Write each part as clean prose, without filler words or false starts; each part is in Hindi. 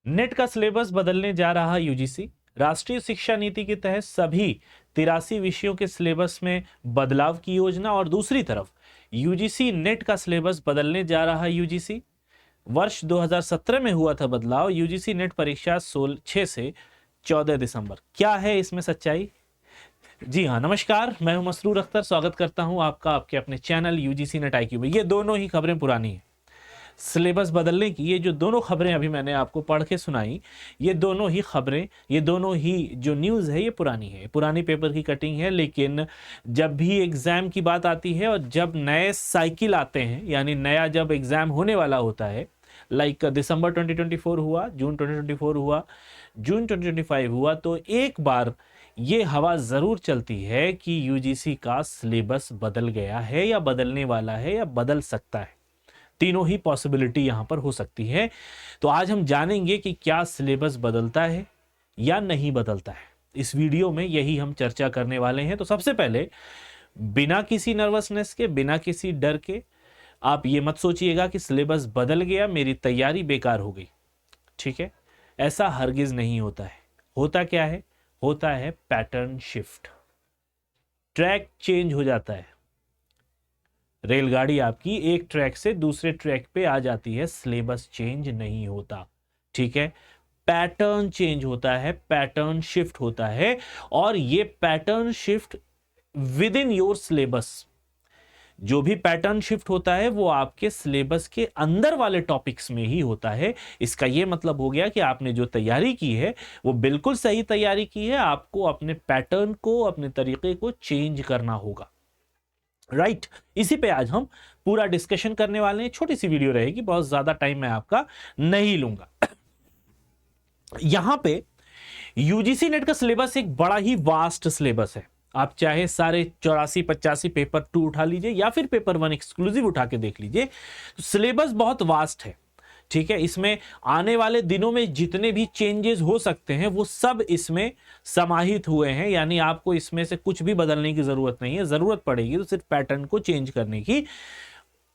नेट का सिलेबस बदलने जा रहा यूजीसी। राष्ट्रीय शिक्षा नीति के तहत सभी 83 विषयों के सिलेबस में बदलाव की योजना। और दूसरी तरफ यूजीसी नेट का सिलेबस बदलने जा रहा यूजीसी। वर्ष 2017 में हुआ था बदलाव। यूजीसी नेट परीक्षा 6 से 14 दिसंबर। क्या है इसमें सच्चाई? जी हाँ, नमस्कार, मैं हूं मसरूर अख्तर। स्वागत करता हूं आपका आपके अपने चैनल यूजीसी नेट IQ में। ये दोनों ही खबरें पुरानी हैं। सिलेबस बदलने की ये जो दोनों खबरें अभी मैंने आपको पढ़ के सुनाई, ये दोनों ही खबरें, ये दोनों ही जो न्यूज़ है, ये पुरानी है, पुरानी पेपर की कटिंग है। लेकिन जब भी एग्ज़ाम की बात आती है और जब नए साइकिल आते हैं, यानी नया जब एग्ज़ाम होने वाला होता है, लाइक दिसंबर 2024 हुआ, जून 2024 हुआ, जून 2025 हुआ, तो एक बार ये हवा ज़रूर चलती है कि यूजीसी का सिलेबस बदल गया है या बदलने वाला है या बदल सकता है। तीनों ही पॉसिबिलिटी यहां पर हो सकती है। तो आज हम जानेंगे कि क्या सिलेबस बदलता है या नहीं बदलता है। इस वीडियो में यही हम चर्चा करने वाले हैं। तो सबसे पहले बिना किसी नर्वसनेस के, बिना किसी डर के, आप ये मत सोचिएगा कि सिलेबस बदल गया, मेरी तैयारी बेकार हो गई। ठीक है, ऐसा हरगिज नहीं होता है। होता क्या है? होता है पैटर्न शिफ्ट। ट्रैक चेंज हो जाता है। रेलगाड़ी आपकी एक ट्रैक से दूसरे ट्रैक पे आ जाती है, सिलेबस चेंज नहीं होता। ठीक है, पैटर्न चेंज होता है, पैटर्न शिफ्ट होता है। और ये pattern shift with in your syllabus, जो भी पैटर्न शिफ्ट होता है वो आपके सिलेबस के अंदर वाले टॉपिक्स में ही होता है। इसका ये मतलब हो गया कि आपने जो तैयारी की है वो बिल्कुल सही तैयारी की है। आपको अपने पैटर्न को, अपने तरीके को चेंज करना होगा। राइट, इसी पे आज हम पूरा डिस्कशन करने वाले हैं। छोटी सी वीडियो रहेगी, बहुत ज्यादा टाइम मैं आपका नहीं लूंगा। यहां पे यूजीसी नेट का सिलेबस एक बड़ा ही वास्ट सिलेबस है। आप चाहे सारे 84-85 पेपर 2 उठा लीजिए या फिर पेपर 1 एक्सक्लूसिव उठा के देख लीजिए, तो सिलेबस बहुत वास्ट है। ठीक है, इसमें आने वाले दिनों में जितने भी चेंजेस हो सकते हैं वो सब इसमें समाहित हुए हैं। यानी आपको इसमें से कुछ भी बदलने की जरूरत नहीं है। जरूरत पड़ेगी तो सिर्फ पैटर्न को चेंज करने की।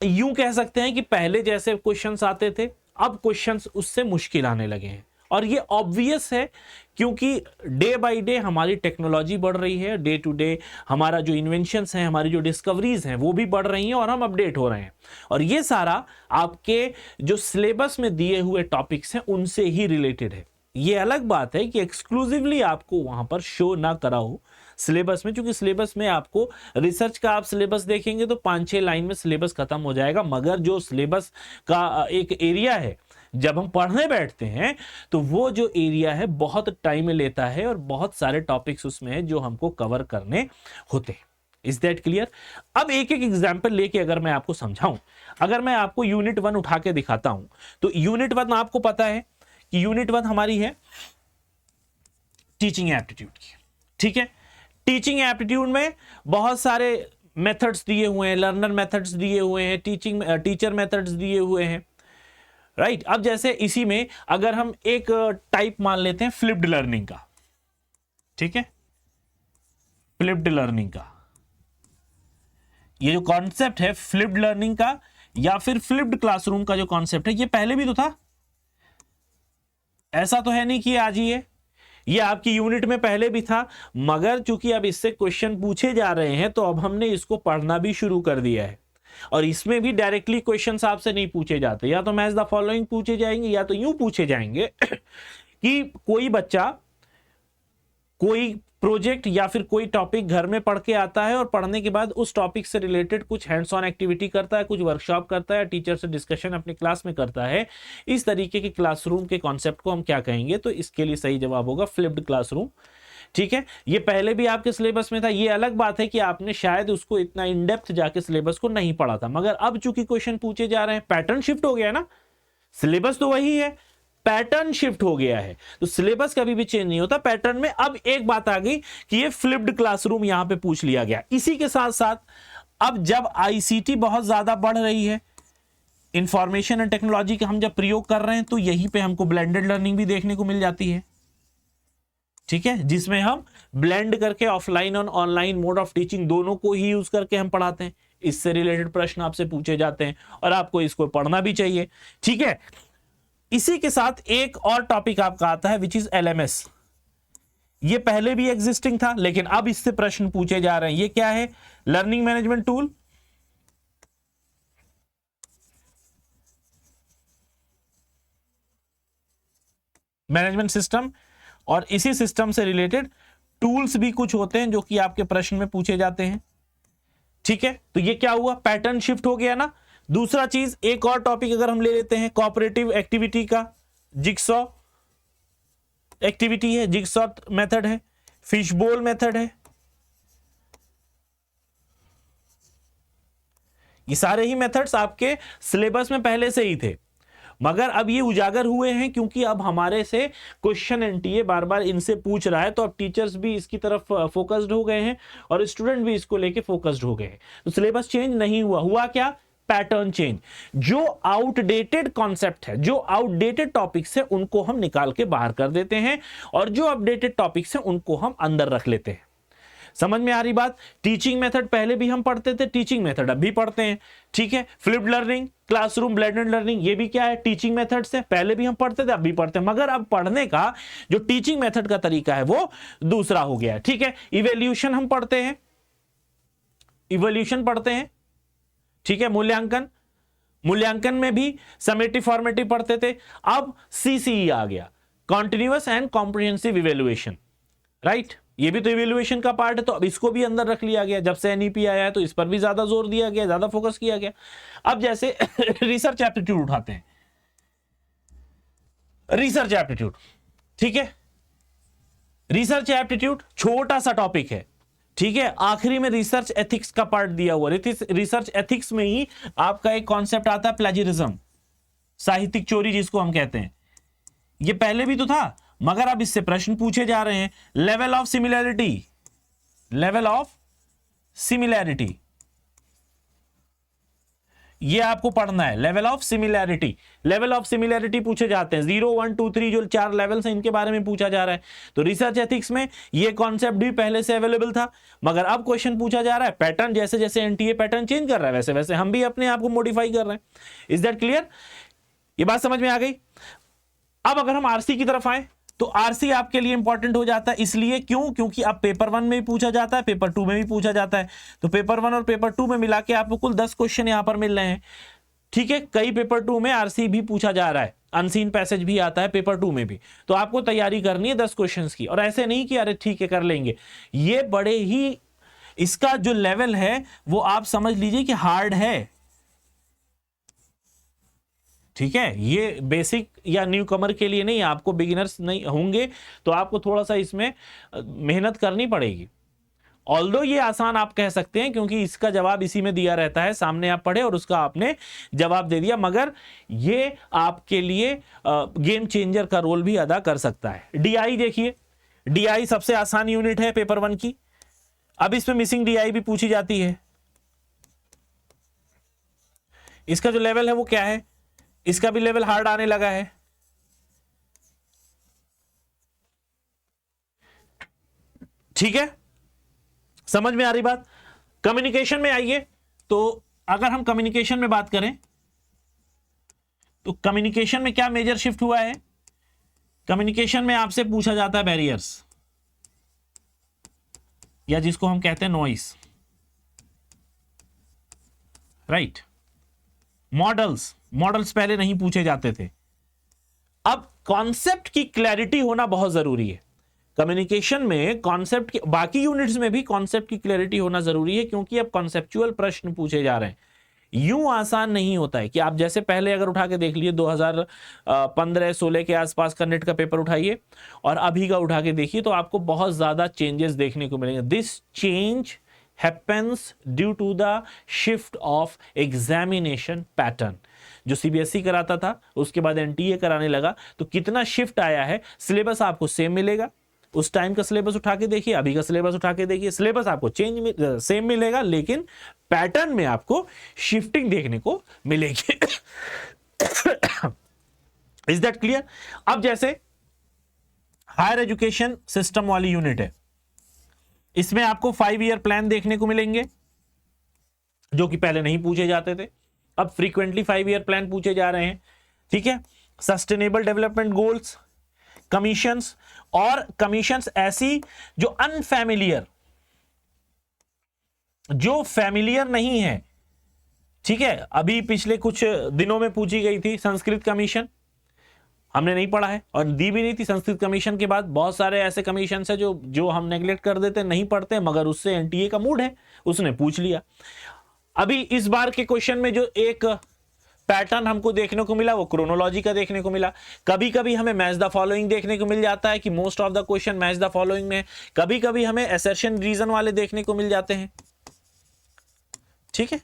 यूं कह सकते हैं कि पहले जैसे क्वेश्चंस आते थे, अब क्वेश्चंस उससे मुश्किल आने लगे हैं। और ये ऑब्वियस है क्योंकि डे बाय डे हमारी टेक्नोलॉजी बढ़ रही है, डे टू डे हमारा जो इन्वेंशंस हैं, हमारी जो डिस्कवरीज हैं वो भी बढ़ रही हैं और हम अपडेट हो रहे हैं। और ये सारा आपके जो सिलेबस में दिए हुए टॉपिक्स हैं उनसे ही रिलेटेड है। ये अलग बात है कि एक्सक्लूसिवली आपको वहां पर शो ना करा हो सिलेबस में, क्योंकि सिलेबस में आपको रिसर्च का आप सिलेबस देखेंगे तो 5-6 लाइन में सिलेबस खत्म हो जाएगा। मगर जो सिलेबस का एक एरिया है, जब हम पढ़ने बैठते हैं तो वो जो एरिया है बहुत टाइम लेता है और बहुत सारे टॉपिक्स उसमें हैं जो हमको कवर करने होते हैं। Is that clear? अब एक एक एग्जांपल लेके अगर मैं आपको समझाऊं, अगर मैं आपको यूनिट 1 उठा के दिखाता हूं, तो यूनिट 1 आपको पता है कि यूनिट 1 हमारी है टीचिंग एप्टीट्यूड की। ठीक है, टीचिंग एप्टीट्यूड में बहुत सारे मेथड्स दिए हुए हैं, लर्नर मेथड्स दिए हुए हैं, टीचर मेथड्स दिए हुए हैं। राइट, अब जैसे इसी में अगर हम एक टाइप मान लेते हैं फ्लिप्ड लर्निंग का। ठीक है, फ्लिप्ड लर्निंग का ये जो कॉन्सेप्ट है फ्लिप्ड लर्निंग का या फिर फ्लिप्ड क्लासरूम का जो कॉन्सेप्ट है, ये पहले भी तो था। ऐसा तो है नहीं कि आज ही है, ये आपकी यूनिट में पहले भी था। मगर चूंकि अब इससे क्वेश्चन पूछे जा रहे हैं तो अब हमने इसको पढ़ना भी शुरू कर दिया है। और इसमें भी डायरेक्टली क्वेश्चंस आपसे नहीं पूछे जाते, या तो मैच द फॉलोइंग पूछे जाएंगे या तो यूं पूछे जाएंगे कि कोई बच्चा कोई प्रोजेक्ट या फिर कोई टॉपिक घर में पढ़ के आता है और पढ़ने के बाद उस टॉपिक से रिलेटेड कुछ हैंड्स ऑन एक्टिविटी करता है, कुछ वर्कशॉप करता है, टीचर से डिस्कशन अपने क्लास में करता है। इस तरीके के क्लासरूम के कॉन्सेप्ट को हम क्या कहेंगे? तो इसके लिए सही जवाब होगा फ्लिप्ड क्लासरूम। ठीक है, ये पहले भी आपके सिलेबस में था। ये अलग बात है कि आपने शायद उसको इतना इन डेप्थ जाके सिलेबस को नहीं पढ़ा था। मगर अब चूंकि क्वेश्चन पूछे जा रहे हैं, पैटर्न शिफ्ट हो गया ना, सिलेबस तो वही है, पैटर्न शिफ्ट हो गया है, तो सिलेबस कभी भी चेंज नहीं होता। पैटर्न में अब एक बात आ गई कि ये फ्लिप्ड क्लासरूम यहां पे पूछ लिया गया। इसी के साथ साथ अब जब आईसीटी बहुत ज्यादा बढ़ रही है, इंफॉर्मेशन एंड टेक्नोलॉजी का हम जब प्रयोग कर रहे हैं, तो यहीं पे हमको ब्लेंडेड लर्निंग भी देखने को मिल जाती है। ठीक है, जिसमें हम ब्लेंड करके ऑफलाइन और ऑनलाइन मोड ऑफ टीचिंग दोनों को ही यूज करके हम पढ़ाते हैं। इससे रिलेटेड प्रश्न आपसे पूछे जाते हैं और आपको इसको पढ़ना भी चाहिए। ठीक है, इसी के साथ एक और टॉपिक आपका आता है विच इज एलएमएस। ये पहले भी एग्जिस्टिंग था लेकिन अब इससे प्रश्न पूछे जा रहे हैं। ये क्या है? Learning management tool, management system, और इसी सिस्टम से रिलेटेड टूल्स भी कुछ होते हैं जो कि आपके प्रश्न में पूछे जाते हैं। ठीक है, तो ये क्या हुआ? पैटर्न शिफ्ट हो गया ना। दूसरा चीज, एक और टॉपिक अगर हम ले लेते हैं कोऑपरेटिव एक्टिविटी का, जिगसॉ एक्टिविटी है, जिगसॉ मेथड है, फिशबोल मेथड है। ये सारे ही मेथड्स आपके सिलेबस में पहले से ही थे, मगर अब ये उजागर हुए हैं क्योंकि अब हमारे से क्वेश्चन एनटीए बार बार इनसे पूछ रहा है, तो अब टीचर्स भी इसकी तरफ फोकस्ड हो गए हैं और स्टूडेंट भी इसको लेके फोकस्ड हो गए हैं। तो सिलेबस चेंज नहीं हुआ। हुआ क्या? Pattern change. जो आउटडेटेड कॉन्सेप्ट है, जो आउटडेटेड टॉपिक्स है, उनको हम निकाल के बाहर कर देते हैं और जो अपडेटेड टॉपिक्स है उनको हम अंदर रख लेते हैं। समझ में आ रही बात? टीचिंग मेथड पहले भी हम पढ़ते थे, टीचिंग मेथड अब भी पढ़ते हैं। ठीक है, flipped learning, classroom, blended learning, ये भी क्या है? टीचिंग मेथड्स है। पहले भी हम पढ़ते थे, अब भी पढ़ते हैं, मगर अब पढ़ने का जो टीचिंग मेथड का तरीका है वो दूसरा हो गया है। ठीक है, इवैल्यूएशन हम पढ़ते हैं, इवोल्यूशन पढ़ते हैं। ठीक है, मूल्यांकन, मूल्यांकन में भी समेटिव फॉर्मेटिव पढ़ते थे। अब सीसीई आ गया, continuous and comprehensive evaluation, right? ये भी तो इवैल्यूएशन का पार्ट है, तो अब इसको भी अंदर रख लिया गया। जब से एनईपी आया है तो इस पर भी ज्यादा जोर दिया गया, ज्यादा फोकस किया गया। अब जैसे रिसर्च एप्टीट्यूड उठाते हैं, रिसर्च एप्टीट्यूड, ठीक है, रिसर्च एप्टीट्यूड छोटा सा टॉपिक है। ठीक है, आखिरी में रिसर्च एथिक्स का पार्ट दिया हुआ। रिसर्च एथिक्स में ही आपका एक कॉन्सेप्ट आता है प्लेजरिज्म, साहित्यिक चोरी जिसको हम कहते हैं। ये पहले भी तो था, मगर अब इससे प्रश्न पूछे जा रहे हैं। Level of similarity, level of similarity, ये आपको पढ़ना है। Level of similarity, level of similarity पूछे जाते हैं। 0, 1, 2, 3 जो 4 लेवल्स हैं, इनके बारे में पूछा जा रहा है। तो रिसर्च एथिक्स में ये कॉन्सेप्ट भी पहले से अवेलेबल था, मगर अब क्वेश्चन पूछा जा रहा है। पैटर्न जैसे जैसे एनटीए पैटर्न चेंज कर रहा है, वैसे वैसे हम भी अपने आप को मॉडिफाई कर रहे हैं। Is that clear? ये बात समझ में आ गई? अब अगर हम आरसी की तरफ आए तो आरसी आपके लिए इंपॉर्टेंट हो जाता है। इसलिए क्यों? क्योंकि अब पेपर 1 में भी पूछा जाता है, पेपर 2 में भी पूछा जाता है। तो पेपर 1 और पेपर 2 में मिला के आपको कुल 10 क्वेश्चन यहां पर मिल रहे हैं। ठीक है, कई पेपर 2 में आरसी भी पूछा जा रहा है, अनसीन पैसेज भी आता है पेपर 2 में भी। तो आपको तैयारी करनी है 10 क्वेश्चंस की, और ऐसे नहीं कि अरे ठीक है कर लेंगे। ये बड़े ही, इसका जो लेवल है वो आप समझ लीजिए कि हार्ड है। ठीक है, ये बेसिक या न्यू कमर के लिए नहीं, आपको बिगिनर्स नहीं होंगे तो आपको थोड़ा सा इसमें मेहनत करनी पड़ेगी। ऑल्दो ये आसान आप कह सकते हैं क्योंकि इसका जवाब इसी में दिया रहता है, सामने आप पढ़े और उसका आपने जवाब दे दिया, मगर ये आपके लिए गेम चेंजर का रोल भी अदा कर सकता है। डीआई देखिए, डीआई सबसे आसान यूनिट है पेपर 1 की। अब इसमें मिसिंग डीआई भी पूछी जाती है। इसका जो लेवल है वो क्या है? इसका भी लेवल हार्ड आने लगा है। ठीक है, समझ में आ रही बात? कम्युनिकेशन में आइए, तो अगर हम कम्युनिकेशन में बात करें तो कम्युनिकेशन में क्या मेजर शिफ्ट हुआ है? कम्युनिकेशन में आपसे पूछा जाता है बैरियर्स, या जिसको हम कहते हैं नॉइस, राइट? मॉडल्स, मॉडल्स पहले नहीं पूछे जाते थे। अब कॉन्सेप्ट की क्लैरिटी होना बहुत जरूरी है कम्युनिकेशन में। कॉन्सेप्ट की, बाकी यूनिट्स में भी कॉन्सेप्ट की क्लैरिटी होना जरूरी है, क्योंकि अब कॉन्सेप्चुअल प्रश्न पूछे जा रहे हैं। यूं आसान नहीं होता है कि आप जैसे पहले अगर उठा के देख लिए 2015-16 के आसपास का नेट का पेपर उठाइए और अभी का उठा के देखिए, तो आपको बहुत ज्यादा चेंजेस देखने को मिलेंगे। This change happens due to the shift of examination pattern। जो सीबीएसई कराता था उसके बाद एनटीए कराने लगा, तो कितना शिफ्ट आया है। सिलेबस आपको सेम मिलेगा, उस टाइम का सिलेबस उठा के देखिए, अभी का सिलेबस उठा के देखिए, सिलेबस आपको सेम मिलेगा, लेकिन पैटर्न में आपको शिफ्टिंग देखने को मिलेगी। Is that clear? अब जैसे हायर एजुकेशन सिस्टम वाली यूनिट है, इसमें आपको 5 ईयर प्लान देखने को मिलेंगे जो कि पहले नहीं पूछे जाते थे। अब फ्रीक्वेंटली 5 ईयर प्लान पूछे जा रहे हैं। ठीक है, सस्टेनेबल डेवलपमेंट गोल्स, कमीशंस, और कमीशंस ऐसी जो अनफैमिलियर, जो फैमिलियर नहीं है, ठीक है। अभी पिछले कुछ दिनों में पूछी गई थी संस्कृत कमीशन, हमने नहीं पढ़ा है और दी भी नहीं थी। संस्कृत कमीशन के बाद बहुत सारे ऐसे कमीशन है जो हम नेग्लेक्ट कर देते, नहीं पढ़ते, मगर उससे एनटीए का मूड है, उसने पूछ लिया। अभी इस बार के क्वेश्चन में जो एक पैटर्न हमको देखने को मिला वो क्रोनोलॉजी का देखने को मिला। कभी कभी हमें मैच द फॉलोइंग देखने को मिल जाता है कि most of the question match the following में, कभी कभी हमें असर्शन रीजन वाले देखने को मिल जाते हैं, ठीक है।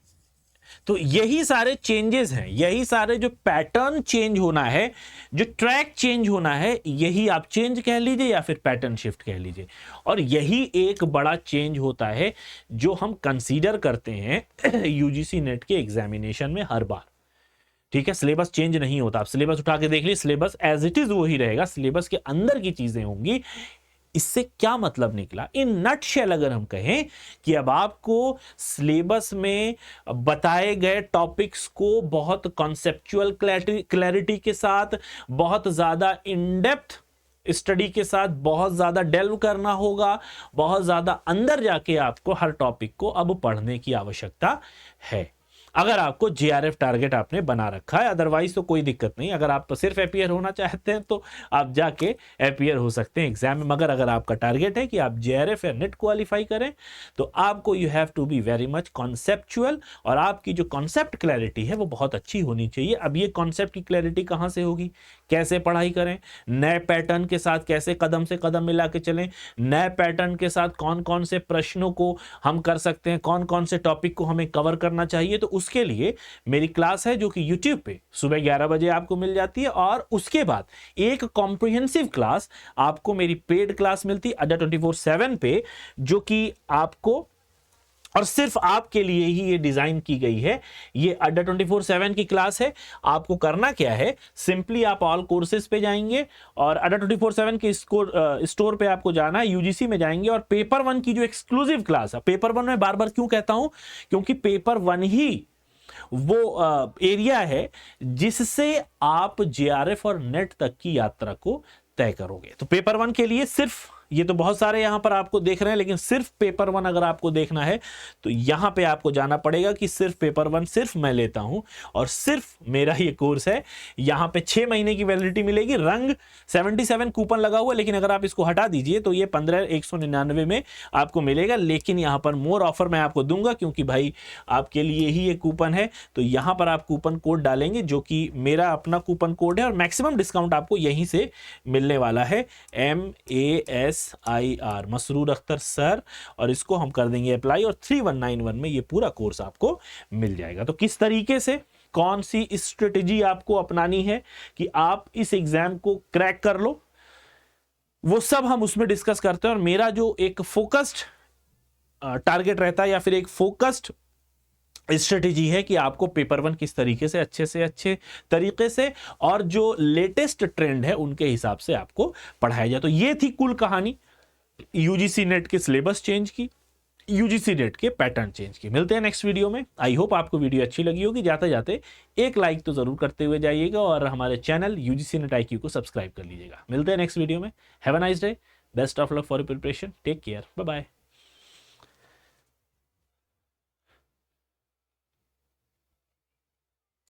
तो यही सारे चेंजेस हैं, यही सारे जो पैटर्न चेंज होना है, जो ट्रैक चेंज होना है, यही आप चेंज कह लीजिए या फिर पैटर्न शिफ्ट कह लीजिए। और यही एक बड़ा चेंज होता है जो हम कंसीडर करते हैं यूजीसी नेट के एग्जामिनेशन में हर बार, ठीक है। सिलेबस चेंज नहीं होता, आप सिलेबस उठा के देख लीजिए, सिलेबस एज इट इज वही रहेगा, सिलेबस के अंदर की चीजें होंगी। इससे क्या मतलब निकला, इन नटशेल अगर हम कहें कि अब आपको सिलेबस में बताए गए टॉपिक्स को बहुत कॉन्सेप्चुअल क्लैरिटी के साथ, बहुत ज्यादा इन डेप्थ स्टडी के साथ, बहुत ज्यादा डेल्व करना होगा, बहुत ज्यादा अंदर जाके आपको हर टॉपिक को अब पढ़ने की आवश्यकता है, अगर आपको जेआरएफ टारगेट आपने बना रखा है। अदरवाइज तो कोई दिक्कत नहीं, अगर आप सिर्फ एपीयर होना चाहते हैं तो आप जाके एपीयर हो सकते हैं एग्जाम में, मगर अगर आपका टारगेट है कि आप जेआरएफ या नेट क्वालिफाई करें तो आपको you have to be very much conceptual, और आपकी जो कॉन्सेप्ट क्लैरिटी है वो बहुत अच्छी होनी चाहिए। अब ये कॉन्सेप्ट की क्लैरिटी कहां से होगी, कैसे पढ़ाई करें, नए पैटर्न के साथ कैसे कदम से कदम मिला के चलें, नए पैटर्न के साथ कौन कौन से प्रश्नों को हम कर सकते हैं, कौन कौन से टॉपिक को हमें कवर करना चाहिए। तो उसके लिए मेरी क्लास है जो कि YouTube पे सुबह 11 बजे आपको मिल जाती है, और उसके बाद एक कॉम्प्रिहेंसिव क्लास आपको मेरी पेड क्लास मिलती है अड्डा 24/7 पे, जो कि आपको और सिर्फ आपके लिए ही ये डिजाइन की गई है। ये अड्डा 24/7 की क्लास है। आपको करना क्या है, सिंपली आप ऑल कोर्सेज पे जाएंगे और अड्डा 24/7 के स्टोर पे आपको जाना है, यूजीसी में जाएंगे और पेपर 1 की जो एक्सक्लूसिव क्लास है, पेपर 1 में बार बार क्यों कहता हूं, क्योंकि पेपर 1 ही वो एरिया है जिससे आप जेआरएफ और नेट तक की यात्रा को तय करोगे। तो पेपर 1 के लिए सिर्फ, ये तो बहुत सारे यहां पर आपको देख रहे हैं, लेकिन सिर्फ पेपर 1 अगर आपको देखना है तो यहां पे आपको जाना पड़ेगा कि सिर्फ पेपर 1 सिर्फ मैं लेता हूं और सिर्फ मेरा ये कोर्स है। यहां पे 6 महीने की वैलिडिटी मिलेगी, रंग 77 कूपन लगा हुआ, लेकिन अगर आप इसको हटा दीजिए तो ये 15,199 में आपको मिलेगा। लेकिन यहां पर मोर ऑफर मैं आपको दूंगा क्योंकि भाई आपके लिए ही ये कूपन है, तो यहां पर आप कूपन कोड डालेंगे जो कि मेरा अपना कूपन कोड है और मैक्सिमम डिस्काउंट आपको यहीं से मिलने वाला है, MASIR, मसरूर अख्तर सर, और इसको हम कर देंगे अप्लाई और 3191 में ये पूरा कोर्स आपको मिल जाएगा। तो किस तरीके से, कौन सी स्ट्रेटेजी आपको अपनानी है कि आप इस एग्जाम को क्रैक कर लो, वो सब हम उसमें डिस्कस करते हैं। और मेरा जो एक फोकस्ड टारगेट रहता है या फिर एक फोकस्ड स्ट्रेटेजी है कि आपको पेपर 1 किस तरीके से अच्छे तरीके से और जो लेटेस्ट ट्रेंड है उनके हिसाब से आपको पढ़ाया जाए। तो ये थी कुल कहानी यूजीसी नेट के सिलेबस चेंज की, यूजीसी नेट के पैटर्न चेंज की। मिलते हैं नेक्स्ट वीडियो में। आई होप आपको वीडियो अच्छी लगी होगी। जाते जाते एक लाइक तो जरूर करते हुए जाइएगा और हमारे चैनल यूजीसी नेट IQ को सब्सक्राइब कर लीजिएगा। मिलते हैं नेक्स्ट वीडियो में। Have a nice day, best of luck for your preparation, take care, bye bye.